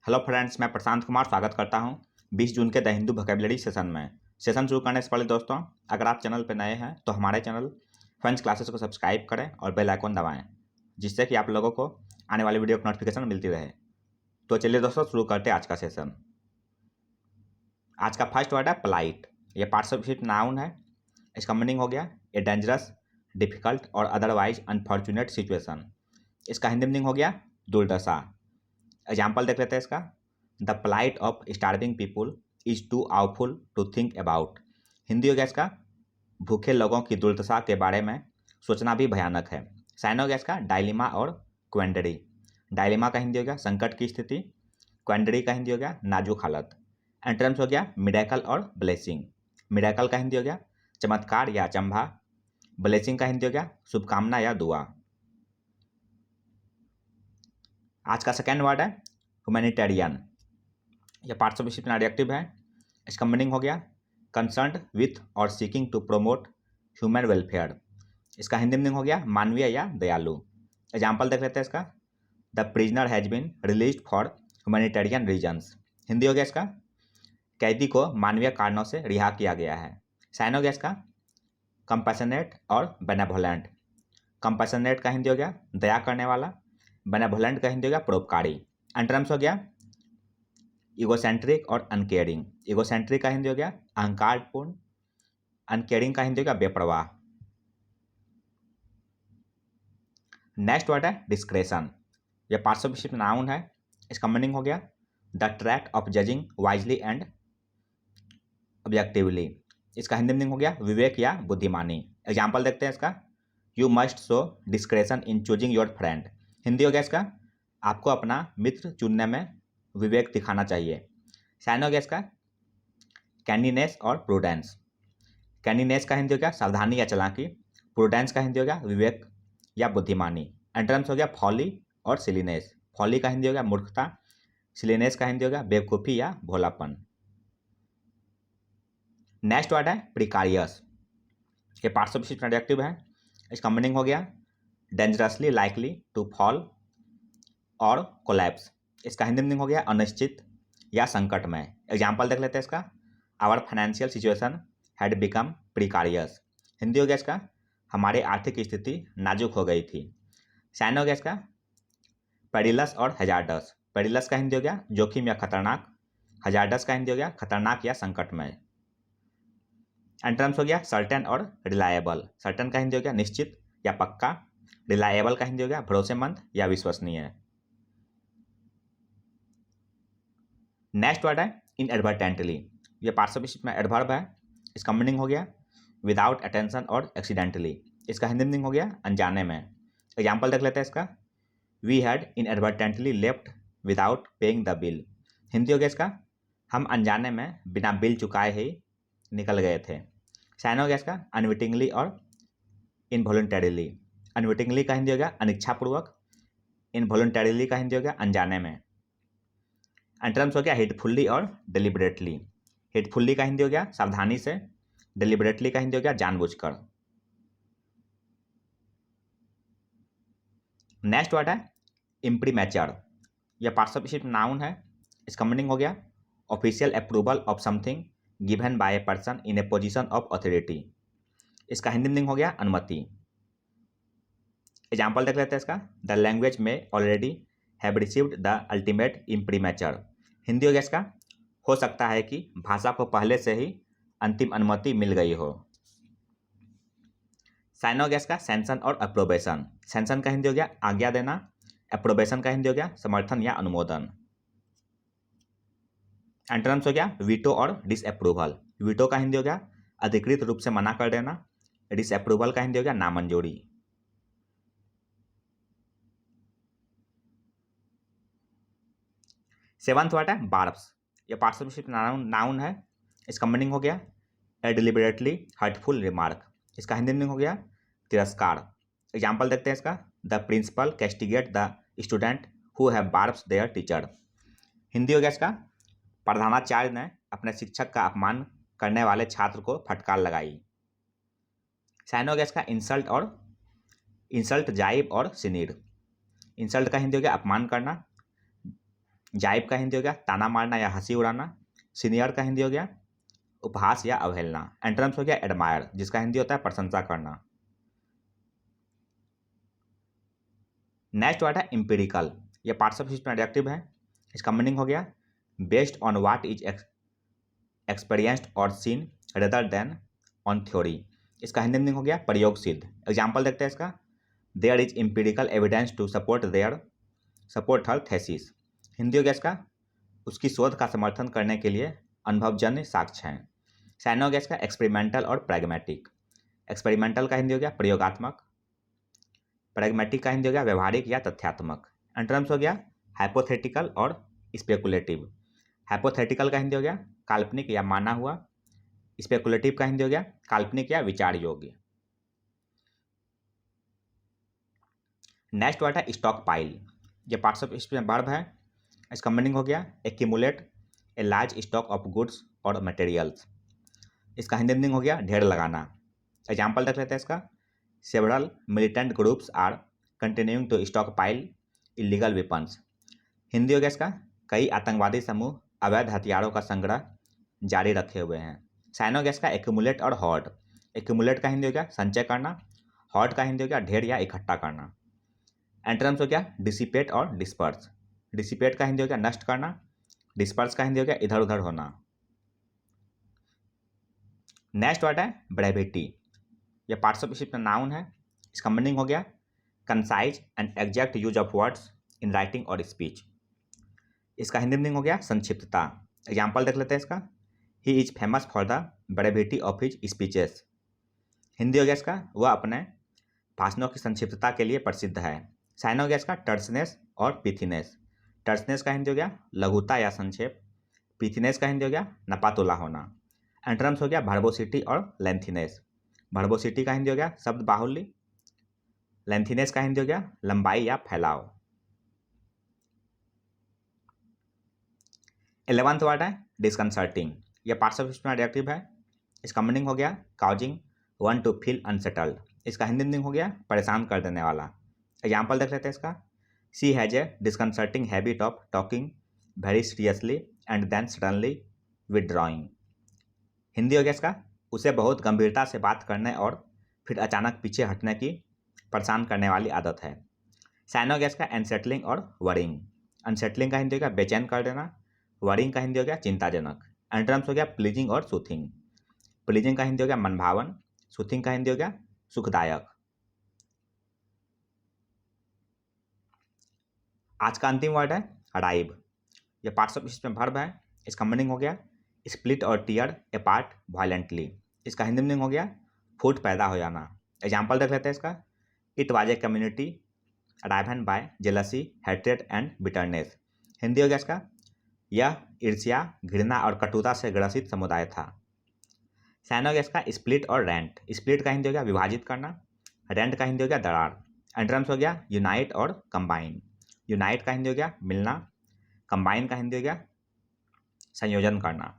Hello friends, मैं प्रशांत कुमार स्वागत करता हूं 20 जून के द हिंदू वोकैबुलरी सेशन में। सेशन शुरू करने से पहले दोस्तों, अगर आप चैनल पर नए हैं तो हमारे चैनल फ्रेंच क्लासेस को सब्सक्राइब करें और बेल आइकन दबाएं, जिससे कि आप लोगों को आने वाली वीडियो की नोटिफिकेशन मिलती रहे। तो चलिए दोस्तों, शुरू करते हैं आज का सेशन। आज का फर्स्ट वर्ड है पोलाइट। ये पार्टसिपिएट नाउन है। इसका मीनिंग हो गया ए डेंजरस, डिफिकल्ट और अदरवाइज अनफॉर्चुनेट सिचुएशन। इसका हिंदी मीनिंग हो गया दुर्दशा। एग्जाम्पल देख लेते हैं इसका। The plight of starving people is too awful to think about. Hindi हो गया इसका भूखे लोगों की दुर्दशा के बारे में सोचना भी भयानक है। साइन हो गया इसका डायलिमा और क्वेंडरी। डायलिमा का हिंदी हो गया संकट की स्थिति। क्वेंडरी का हिंदी हो गया नाजुक हालत। एंटरम्स हो गया मिरेकल और ब्लेसिंग। मिरेकल का हिंदी हो गया चमत्कार या अचंभा। ब्लेसिंग का हिंदी हो गया शुभकामना या दुआ। आज का सेकेंड वर्ड है ह्यूमैनिटेरियन। यह पार्टिसिपिएशन एडजेक्टिव है। इसका मीनिंग हो गया कंसर्न्ड विथ और seeking to promote human welfare. इसका हिंदी मीनिंग हो गया मानवीय या दयालु। एग्जाम्पल देख लेते हैं इसका। The prisoner has been released for humanitarian reasons. Hindi हो गया इसका कैदी को मानवीय कारणों से रिहा किया गया है। साइन हो गया इसका कंपैशनेट और बेनेवोलेंट। कंपैशनेट का हिंदी हो गया दया करने वाला। बेनेवोलेंट का हिंदी हो गया परोपकारी। एंटरम्स हो गया इगोसेंट्रिक और अनकेयरिंग। इगोसेंट्रिक का हिंदी हो गया अहंकारपूर्ण। अनकेयरिंग का हिंदी हो गया बेपरवाह। नेक्स्ट वर्ड है डिस्क्रेशन। यह पार्टिसिपिएशन नाउन है। इसका मीनिंग हो गया the tract of judging wisely and objectively. इसका हिंदी मीनिंग हो गया विवेक या बुद्धिमानी। एग्जाम्पल देखते हैं इसका। You must show discretion in choosing your friend. Hindi हो गया इसका आपको अपना मित्र चुनने में विवेक दिखाना चाहिए। साइन हो गया इसका कैंडीनेस और प्रूडेंस। कैंडीनेस का हिंदी हो गया सावधानी या चालाकी। प्रूडेंस का हिंदी हो गया विवेक या बुद्धिमानी। एंटरम्स हो गया फॉली और सिलीनेस। फॉली का हिंदी हो गया मूर्खता। सिलीनेस का हिंदी हो गया बेवकूफ़ी या भोलापन। नेक्स्ट वर्ड है प्रिकारियस। ये पार्टिसिपिएशन एडजेक्टिव है। इसका मीनिंग हो गया डेंजरसली लाइकली टू फॉल और कोलैप्स। इसका हिंदी मीनिंग हो गया अनिश्चित या संकटमय। एग्जाम्पल देख लेते हैं इसका। Our financial situation had become precarious. Hindi हो गया इसका हमारी आर्थिक स्थिति नाजुक हो गई थी। साइन हो गया इसका पेरिलस और हैजार्डस। पेरिलस का हिंदी हो गया जोखिम या खतरनाक। हैजार्डस का हिंदी हो गया खतरनाक या संकटमय। एंटरम्स हो गया सर्टेन और रिलायबल। सर्टेन का हिंदी हो गया निश्चित या पक्का। रिलायबल का हिंदी हो गया भरोसेमंद या विश्वसनीय। नेक्स्ट वर्ड है इनएडवर्टेंटली। ये पार्टिसिपिएशन में एडवर्ब है। इसका मीनिंग हो गया विदाउट अटेंशन और एक्सीडेंटली। इसका हिंदी मीनिंग हो गया अनजाने में। एग्जाम्पल देख लेते हैं इसका। We had inadvertently left without paying the bill. Hindi हो गया इसका हम अनजाने में बिना बिल चुकाए ही निकल गए थे। साइन हो गया इसका अनविटिंगली और इनवॉलंटरीली। अनविटिंगली का हिंदी हो गया अनिच्छापूर्वक। इनवॉलंटरीली का हिंदी हो गया अनजाने में। एंटरम्स हो गया हेटफुल्ली और डिलिबरेटली। हेटफुल्ली का हिंदी हो गया सावधानी से। डिलिबरेटली का हिंदी हो गया जानबूझकर। नेक्स्ट वर्ड है इम्प्रीमेच्योर। यह पार्टिसिपिएशन नाउन है। इसका मीनिंग हो गया official approval of something given by a person in A position of authority. इसका हिंदी मीनिंग हो गया अनुमति। एग्जाम्पल देख लेते हैं इसका। The language may already have received the ultimate imprimatur. Hindi हो गया इसका हो सकता है कि भाषा को पहले से ही अंतिम अनुमति मिल गई हो। साइन हो गया इसका सैंक्शन और अप्रोबेशन। सैंक्शन का हिंदी हो गया आज्ञा देना। अप्रोबेशन का हिंदी हो गया समर्थन या अनुमोदन। एंटरम्स हो गया वीटो और डिसअप्रूवल। वीटो का हिंदी हो गया अधिकृत रूप से मना कर देना। डिसअप्रूवल का हिंदी हो गया नामंजूरी। सेवंथ वर्ड है बार्ब्स। यह पार्टिसिपिएशन नाउन है। इसका मीनिंग हो गया ए डिलिबरेटली हर्टफुल रिमार्क। इसका हिंदी मीनिंग हो गया तिरस्कार। एग्जाम्पल देखते हैं इसका। The principal castigate the student who have barbs their teacher. Hindi हो गया इसका प्रधानाचार्य ने अपने शिक्षक का अपमान करने वाले छात्र को फटकार लगाई। साइन हो गया इसका इंसल्ट और इंसल्ट जाइब और सिनीर। इंसल्ट का हिंदी हो गया अपमान करना। जाइब का हिंदी हो गया ताना मारना या हंसी उड़ाना। सीनियर का हिंदी हो गया उपहास या अवहेलना। एंटोनिम्स हो गया एडमायर, जिसका हिंदी होता है प्रशंसा करना। नेक्स्ट वर्ड है एम्पिरिकल। ये पार्ट्स ऑफ स्पीच में एडजेक्टिव है। इसका मीनिंग हो गया based on what is experienced और seen rather than on theory. इसका हिंदी मीनिंग हो गया प्रयोग सिद्ध। एग्जाम्पल देखते हैं इसका। There is empirical evidence to support her thesis. Hindi हो गया इसका उसकी शोध का समर्थन करने के लिए अनुभवजन्य साक्ष्य हैं। साइनो हो गया इसका एक्सपेरिमेंटल और प्रैग्मेटिक। एक्सपेरिमेंटल का हिंदी हो गया प्रयोगात्मक। प्रैग्मेटिक का हिंदी हो गया व्यवहारिक या तथ्यात्मक। एंटोनिम्स हो गया हाइपोथेटिकल और स्पेकुलेटिव। हाइपोथेटिकल का हिंदी हो गया काल्पनिक या माना हुआ। स्पेकुलेटिव का हिंदी हो गया काल्पनिक या विचार योग्य। नेक्स्ट वर्ड है स्टॉक पाइल। ये पार्ट्स ऑफ स्पीच में वर्ब है। इसका मीनिंग हो गया accumulate a large stock of goods और मटेरियल्स। इसका हिंदी मीनिंग हो गया ढेर लगाना। एग्जाम्पल देख लेते हैं इसका। Several militant groups are continuing to stockpile illegal weapons. Hindi हो गया इसका कई आतंकवादी समूह अवैध हथियारों का संग्रह जारी रखे हुए हैं। साइन हो गया इसका एक्यूमुलेट और हॉर्ड। एक्यूमुलेट का हिंदी हो गया संचय करना। हॉर्ड का हिंदी हो गया ढेर या इकट्ठा करना। एंटोनिम्स हो गया डिसिपेट और डिस्पर्स। डिसिपेट का हिंदी हो गया नष्ट करना। डिस्पर्स का हिंदी हो गया इधर उधर होना। नेक्स्ट वर्ड है ब्रेविटी। यह पार्ट्स ऑफ स्पीच में नाउन है। इसका मीनिंग हो गया concise and exact use of words in writing और स्पीच। इसका हिंदी मीनिंग हो गया संक्षिप्तता। एग्जाम्पल देख लेते हैं इसका। He is famous for the brevity of his speeches. Hindi हो गया इसका वह अपने भाषणों की संक्षिप्तता के लिए प्रसिद्ध है। साइन हो गया इसका टर्सनेस और पिथीनेस। टर्सनेस का हिंदी हो गया लघुता या संक्षेप। पिथीनेस का हिंदी हो गया नपातुला होना। एंटोनिम्स हो गया वर्बोसिटी और लेंथीनेस। वर्बोसिटी का हिंदी हो गया शब्द बाहुल्य। लेंथीनेस का हिंदी हो गया लंबाई या फैलाव। 11th वर्ड है डिस्कंसर्टिंग। यह पार्ट्स ऑफ स्पीच में एडजेक्टिव है। इसका मीनिंग हो गया causing one two feel unsettled. इसका हिंदी मीनिंग हो गया परेशान कर देने वाला। एग्जाम्पल देख लेते हैं इसका। She has a disconcerting habit of talking very seriously and then suddenly withdrawing. Hindi हो गया इसका उसे बहुत गंभीरता से बात करने और फिर अचानक पीछे हटने की परेशान करने वाली आदत है। साइन हो गया इसका अनसेटलिंग और वरिंग। अनसेटलिंग का हिंदी हो गया बेचैन कर देना। वरिंग का हिंदी हो गया चिंताजनक। एंटोनिम्स हो गया प्लीजिंग और सूथिंग। प्लीजिंग का हिंदी हो गया मनभावन। सूथिंग का हिंदी हो गया सुखदायक। आज का अंतिम वर्ड है अराइव। यह पार्ट्स ऑफ स्पीच में वर्ब है। इसका मीनिंग हो गया स्प्लिट और टीयर अपार्ट वायलेंटली। इसका हिंदी मीनिंग हो गया फूट पैदा हो जाना। एग्जाम्पल देख लेते हैं इसका। It was a community riven by jealousy hatred and bitterness. Hindi हो गया इसका यह ईर्ष्या घृणा और कटुता से ग्रसित समुदाय था। साइन हो गया इसका स्प्लिट और रेंट। स्प्लिट का हिंदी हो गया विभाजित करना। रेंट का हिंदी हो गया दरार। एंटोनिम्स हो गया यूनाइट और कंबाइन। यूनाइट का हिंदी हो गया मिलना। कंबाइन का हिंदी हो गया संयोजन करना।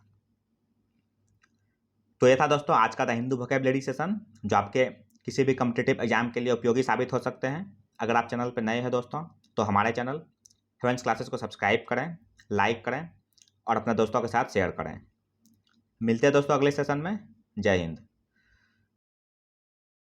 तो ये था दोस्तों आज का द हिंदू वोकैबुलरी सेशन, जो आपके किसी भी कॉम्पिटिटिव एग्जाम के लिए उपयोगी साबित हो सकते हैं। अगर आप चैनल पर नए हैं दोस्तों तो हमारे चैनल फ्रेंड्स क्लासेस को सब्सक्राइब करें, लाइक करें और अपने दोस्तों के साथ शेयर करें। मिलते हैं दोस्तों अगले सेशन में। जय हिंद।